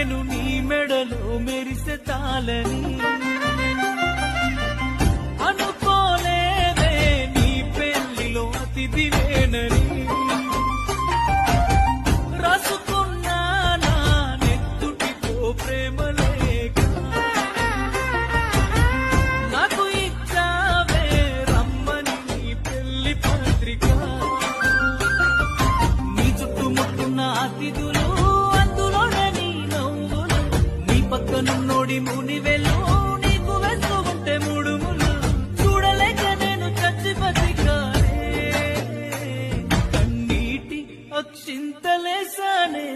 నేను నీ మెడలో మెరిసే తాళని అనుకోలేదే నీ పెళ్లిలో అతిథి నేనని రాసుకున్నా నా నెత్తుటితో ప్రేమ లేక నాకు ఇచ్చావే రమ్మని నీ పెళ్లి పత్రిక నీ చుట్టుముట్టున్న అతిథులు అందులోనే నీ నవ్వులు నీ పక్కనున్నోడి మునివెలు నీకు వెళ్తూ ఉంటే ముడుములు చూడలేక నేను చచ్చి బతికానే కన్నీటి అక్షింతలేసానే